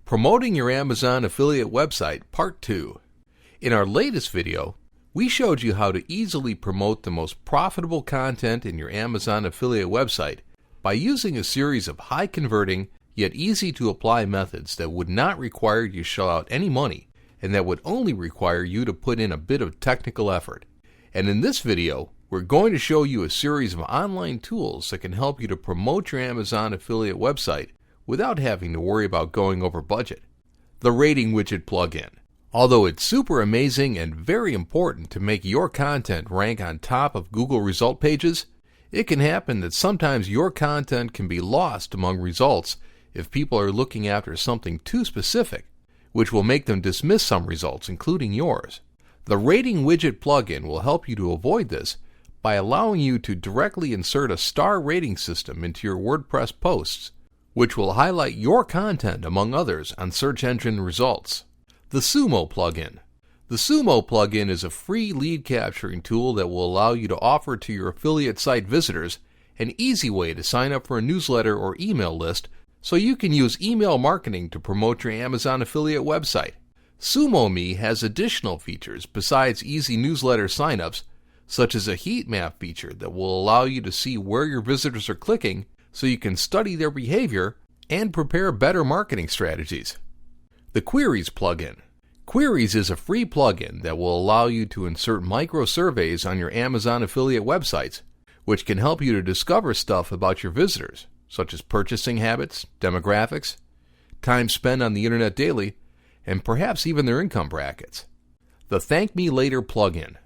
Promoting your Amazon affiliate website, Part 2. In our latest video, we showed you how to easily promote the most profitable content in your Amazon affiliate website by using a series of high-converting yet easy-to-apply methods that would not require you to shell out any money and that would only require you to put in a bit of technical effort. And in this video, we're going to show you a series of online tools that can help you to promote your Amazon affiliate website without having to worry about going over budget. The rating widget plugin. Although it's super amazing and very important to make your content rank on top of Google result pages, it can happen that sometimes your content can be lost among results if people are looking after something too specific, which will make them dismiss some results, including yours. The rating widget plugin will help you to avoid this by allowing you to directly insert a star rating system into your WordPress posts, which will highlight your content among others on search engine results. The Sumo plugin. The Sumo plugin is a free lead capturing tool that will allow you to offer to your affiliate site visitors an easy way to sign up for a newsletter or email list so you can use email marketing to promote your Amazon affiliate website. SumoMe has additional features besides easy newsletter signups, such as a heat map feature that will allow you to see where your visitors are clicking so you can study their behavior and prepare better marketing strategies. The Queries plugin. Queries is a free plugin that will allow you to insert micro surveys on your Amazon affiliate websites, which can help you to discover stuff about your visitors, such as purchasing habits, demographics, time spent on the internet daily, and perhaps even their income brackets. The Thank Me Later plugin.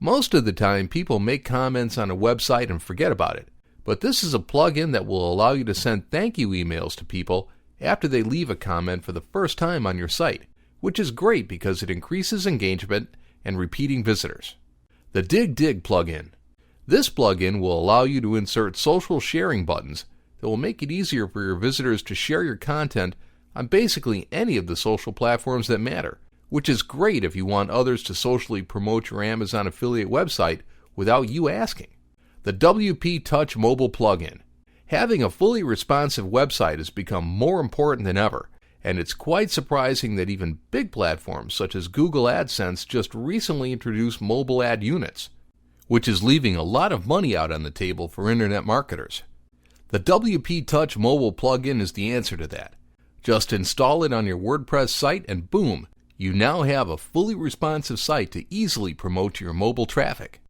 Most of the time, people make comments on a website and forget about it, but this is a plugin that will allow you to send thank you emails to people after they leave a comment for the first time on your site, which is great because it increases engagement and repeating visitors. The Dig plugin. This plugin will allow you to insert social sharing buttons that will make it easier for your visitors to share your content on basically any of the social platforms that matter, which is great if you want others to socially promote your Amazon affiliate website without you asking. The WP Touch mobile plugin. Having a fully responsive website has become more important than ever, and it's quite surprising that even big platforms such as Google AdSense just recently introduced mobile ad units, which is leaving a lot of money out on the table for internet marketers. The WP Touch mobile plugin is the answer to that. Just install it on your WordPress site and boom, you now have a fully responsive site to easily promote your mobile traffic.